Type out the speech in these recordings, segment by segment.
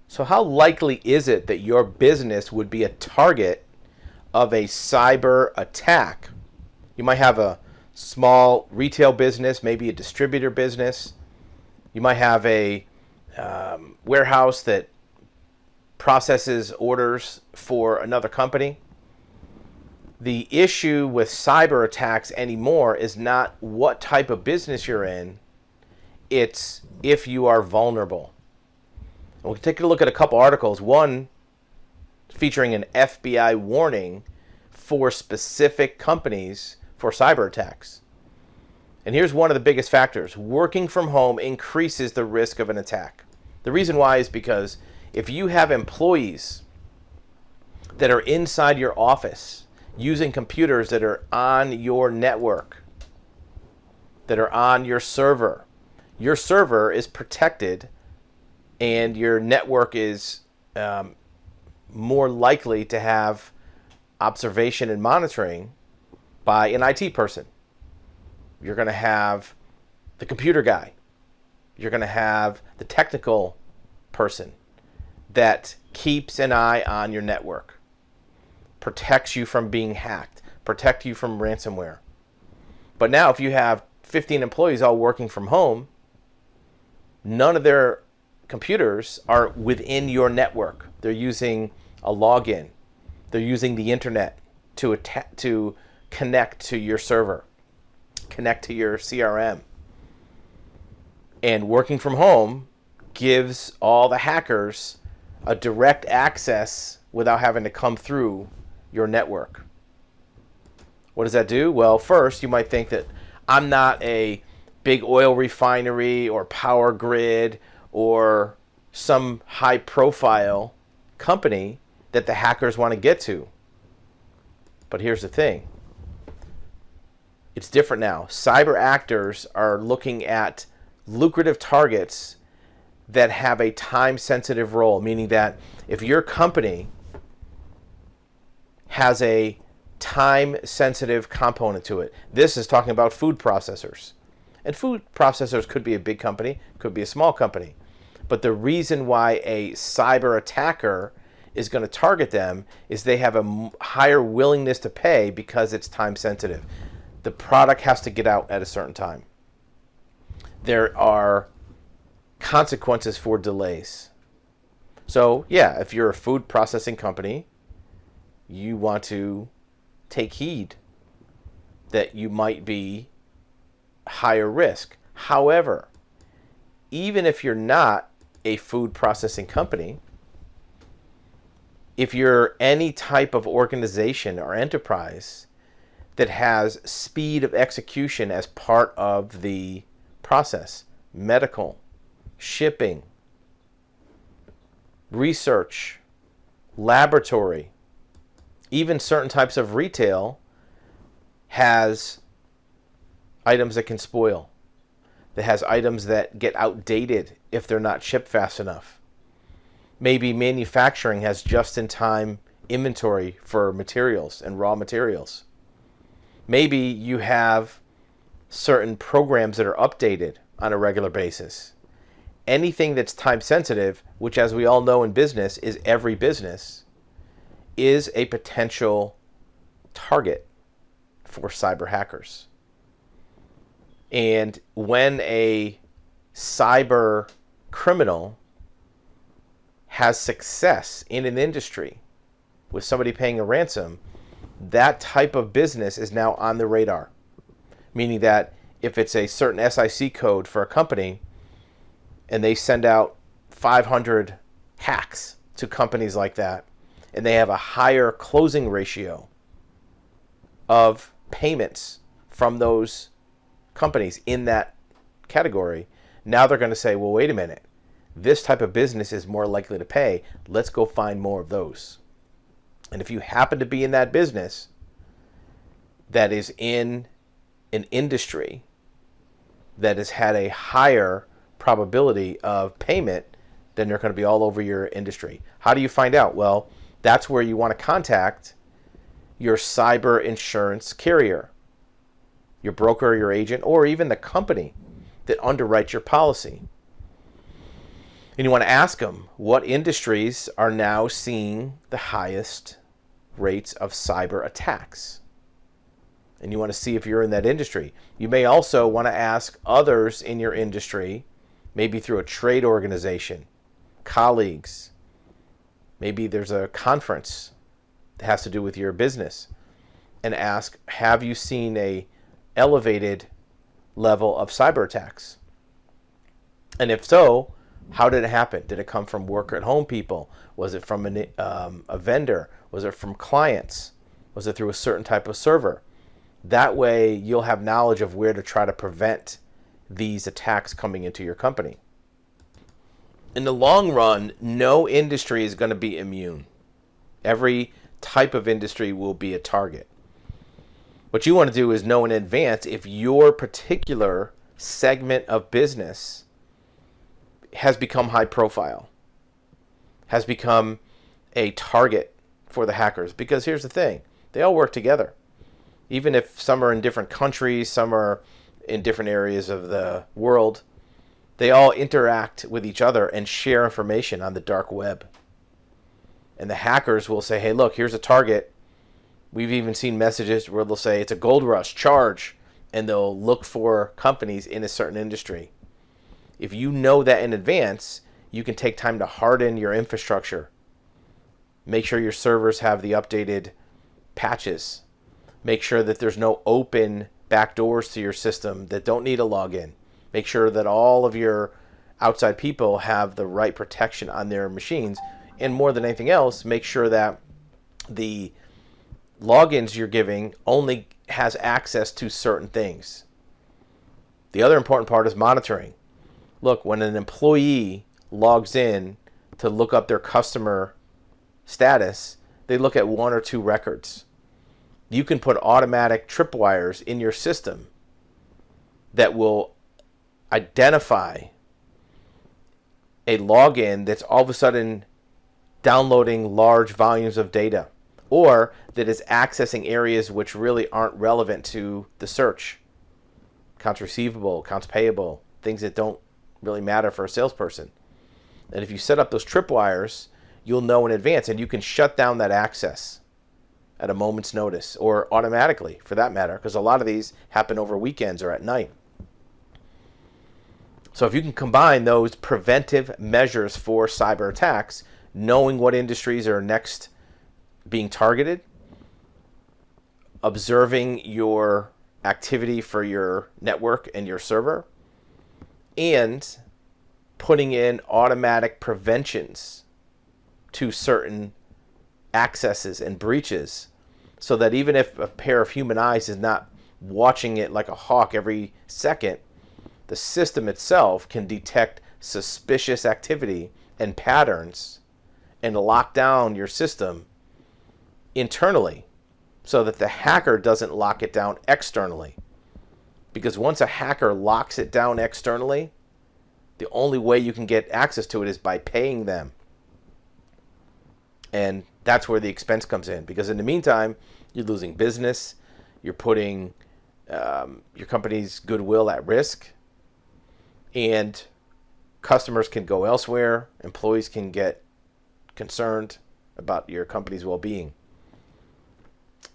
So how likely is it that your business would be a target of a cyber attack? You might have a small retail business, maybe a distributor business. You might have a warehouse that processes orders for another company. The issue with cyber attacks anymore is not what type of business you're in, it's if you are vulnerable. And we'll take a look at a couple articles, one featuring an FBI warning for specific companies for cyber attacks. And here's one of the biggest factors. Working from home increases the risk of an attack. The reason why is because if you have employees that are inside your office using computers that are on your network, that are on your server is protected and your network is more likely to have observation and monitoring by an IT person. You're going to have the computer guy. You're going to have the technical person that keeps an eye on your network, protects you from being hacked, protect you from ransomware. But now if you have 15 employees all working from home, none of their computers are within your network. They're using a login. They're using the internet to connect to your server, connect to your CRM. And working from home gives all the hackers a direct access without having to come through your network. What does that do? Well, first, you might think that I'm not a big oil refinery or power grid or some high profile company that the hackers want to get to. But here's the thing. It's different now. Cyber actors are looking at lucrative targets that have a time-sensitive role, meaning that if your company has a time-sensitive component to it, this is talking about food processors. And food processors could be a big company, could be a small company. But the reason why a cyber attacker is going to target them is they have a higher willingness to pay because it's time-sensitive. The product has to get out at a certain time. There are consequences for delays. So yeah, if you're a food processing company, you want to take heed that you might be higher risk. However, even if you're not a food processing company, if you're any type of organization or enterprise that has speed of execution as part of the process, medical, shipping, research, laboratory, even certain types of retail has items that can spoil, that has items that get outdated if they're not shipped fast enough. Maybe manufacturing has just-in-time inventory for materials and raw materials. Maybe you have certain programs that are updated on a regular basis. Anything that's time sensitive, which as we all know in business is every business, is a potential target for cyber hackers. And when a cyber criminal has success in an industry with somebody paying a ransom, that type of business is now on the radar. Meaning that if it's a certain SIC code for a company and they send out 500 hacks to companies like that, and they have a higher closing ratio of payments from those companies in that category, now they're going to say, well, wait a minute, this type of business is more likely to pay. Let's go find more of those. And if you happen to be in that business that is in an industry that has had a higher probability of payment, then they're going to be all over your industry. How do you find out? Well, that's where you want to contact your cyber insurance carrier, your broker, your agent, or even the company that underwrites your policy. And you want to ask them what industries are now seeing the highest rates of cyber attacks. And you want to see if you're in that industry. You may also want to ask others in your industry, maybe through a trade organization, colleagues. Maybe there's a conference that has to do with your business, and ask, have you seen a elevated level of cyber attacks? And if so, how did it happen? Did it come from work at home people? Was it from a vendor? Was it from clients? Was it through a certain type of server? That way you'll have knowledge of where to try to prevent these attacks coming into your company. In the long run, no industry is going to be immune. Every type of industry will be a target. What you want to do is know in advance if your particular segment of business has become high profile, has become a target for the hackers. Because here's the thing, they all work together. Even if some are in different countries, some are in different areas of the world, they all interact with each other and share information on the dark web. And the hackers will say, hey, look, here's a target. We've even seen messages where they'll say it's a gold rush, charge, and they'll look for companies in a certain industry. If you know that in advance, you can take time to harden your infrastructure. Make sure your servers have the updated patches. Make sure that there's no open backdoors to your system that don't need a login. Make sure that all of your outside people have the right protection on their machines. And more than anything else, make sure that the logins you're giving only has access to certain things. The other important part is monitoring. Look, when an employee logs in to look up their customer status, they look at one or two records. You can put automatic tripwires in your system that will identify a login that's all of a sudden downloading large volumes of data, or that is accessing areas which really aren't relevant to the search. Accounts receivable, accounts payable, things that don't really matter for a salesperson. And if you set up those tripwires, you'll know in advance, and you can shut down that access at a moment's notice, or automatically for that matter, because a lot of these happen over weekends or at night. So if you can combine those preventive measures for cyber attacks, knowing what industries are next being targeted, observing your activity for your network and your server, and putting in automatic preventions to certain accesses and breaches, so that even if a pair of human eyes is not watching it like a hawk every second, the system itself can detect suspicious activity and patterns and lock down your system internally so that the hacker doesn't lock it down externally. Because once a hacker locks it down externally, the only way you can get access to it is by paying them. And that's where the expense comes in. Because in the meantime, you're losing business. You're putting your company's goodwill at risk. And customers can go elsewhere. Employees can get concerned about your company's well-being.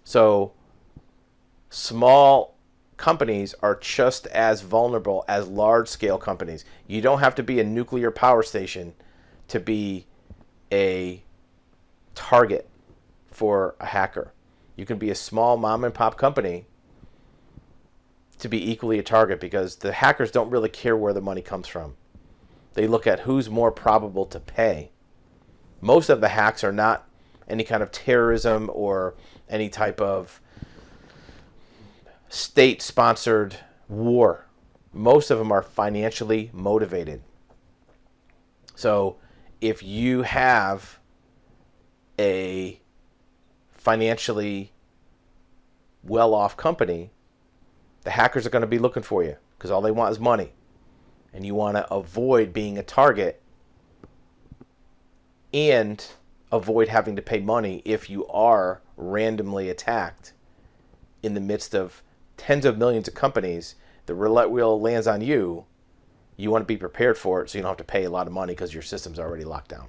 So small companies are just as vulnerable as large-scale companies. You don't have to be a nuclear power station to be a target for a hacker. You can be a small mom-and-pop company to be equally a target, because the hackers don't really care where the money comes from. They look at who's more probable to pay. Most of the hacks are not any kind of terrorism or any type of state-sponsored war. Most of them are financially motivated. So if you have a financially well-off company, the hackers are going to be looking for you because all they want is money. And you want to avoid being a target and avoid having to pay money if you are randomly attacked in the midst of tens of millions of companies. The roulette wheel lands on you You want to be prepared for it so you don't have to pay a lot of money because your system's already locked down.